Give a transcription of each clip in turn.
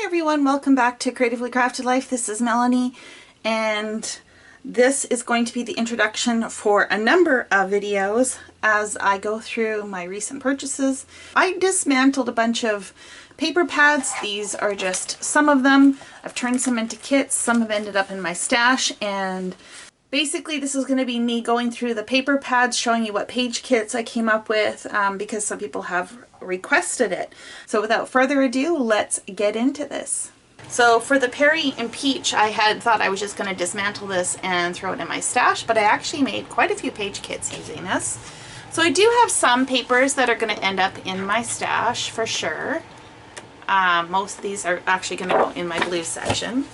Hi everyone, welcome back to Creatively Crafted Life. This is Melanie, and this is going to be the introduction for a number of videos as I go through my recent purchases. I dismantled a bunch of paper pads. These are just some of them. I've turned some into kits. Some have ended up in my stash, and basically this is going to be me going through the paper pads, showing you what page kits I came up with because some people have requested it. So without further ado, let's get into this. So for the Peri and Peach, I had thought I was just going to dismantle this and throw it in my stash, but I actually made quite a few page kits using this. So I do have some papers that are going to end up in my stash for sure. Most of these are actually going to go in my blue section.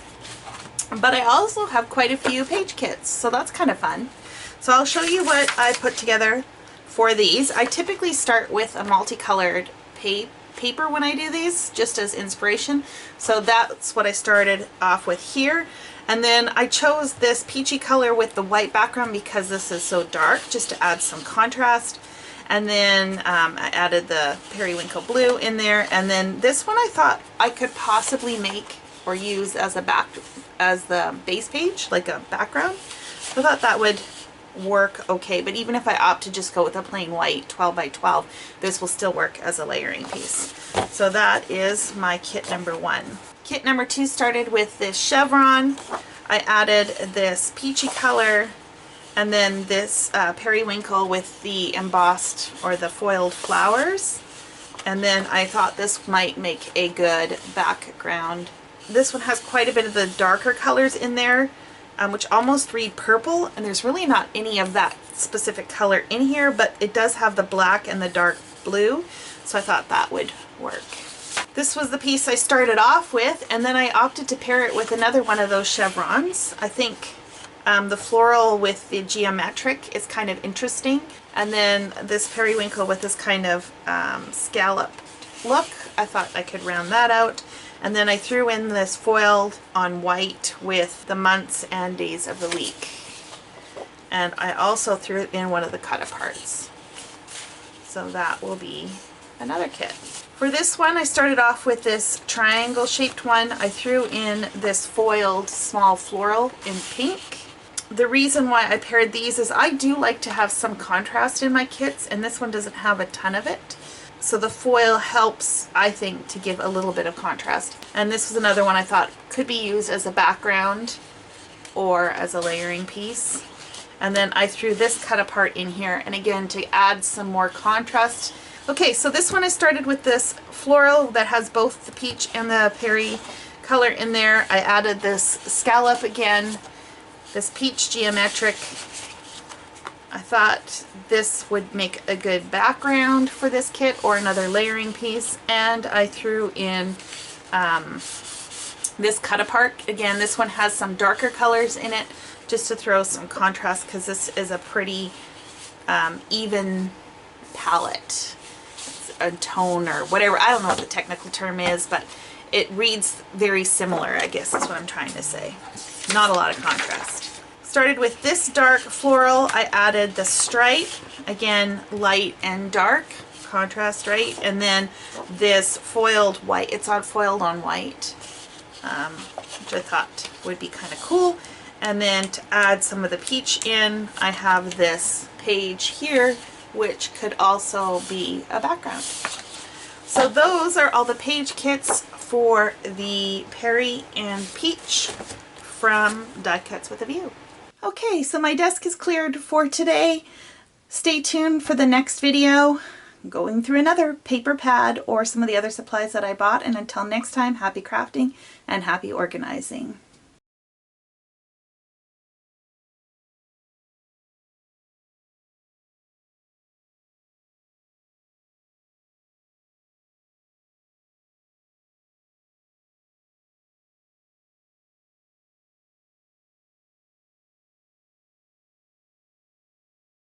But I also have quite a few page kits, so that's kind of fun. So I'll show you what I put together for these. I typically start with a multicolored paper when I do these, just as inspiration. So that's what I started off with here. And then I chose this peachy color with the white background because this is so dark, just to add some contrast. And then I added the periwinkle blue in there. And then this one I thought I could possibly make or use as the base page, like a background. So I thought that would work okay, but even if I opt to just go with a plain white 12 by 12, this will still work as a layering piece. So that is my kit number one. Kit number two started with this chevron. I added this peachy color and then this periwinkle with the embossed or the foiled flowers, and then I thought this might make a good background. This one has quite a bit of the darker colors in there, which almost read purple, and there's really not any of that specific color in here, but it does have the black and the dark blue, so I thought that would work. This was the piece I started off with, and then I opted to pair it with another one of those chevrons. I think the floral with the geometric is kind of interesting, and then this periwinkle with this kind of scalloped look, I thought I could round that out. And then I threw in this foiled on white with the months and days of the week. And I also threw in one of the cut-aparts. So that will be another kit. For this one, I started off with this triangle-shaped one. I threw in this foiled small floral in pink. The reason why I paired these is I do like to have some contrast in my kits, and this one doesn't have a ton of it. So the foil helps, I think, to give a little bit of contrast. And this was another one I thought could be used as a background or as a layering piece. And then I threw this cut apart in here, and again, to add some more contrast. Okay, so this one I started with this floral that has both the peach and the Peri color in there. I added this scallop again, this peach geometric. I thought this would make a good background for this kit or another layering piece, and I threw in this cut apart. Again, this one has some darker colors in it just to throw some contrast because this is a pretty even palette. It's a tone or whatever, I don't know what the technical term is, but it reads very similar, I guess is what I'm trying to say. Not a lot of contrast. Started with this dark floral. I added the stripe, again light and dark contrast, right? And then this foiled white. It's on foiled on white, which I thought would be kind of cool. And then to add some of the peach in, I have this page here, which could also be a background. So those are all the page kits for the Peri and Peach from Die Cuts with a View. Okay, so my desk is cleared for today. Stay tuned for the next video, going through another paper pad or some of the other supplies that I bought. And until next time, happy crafting and happy organizing.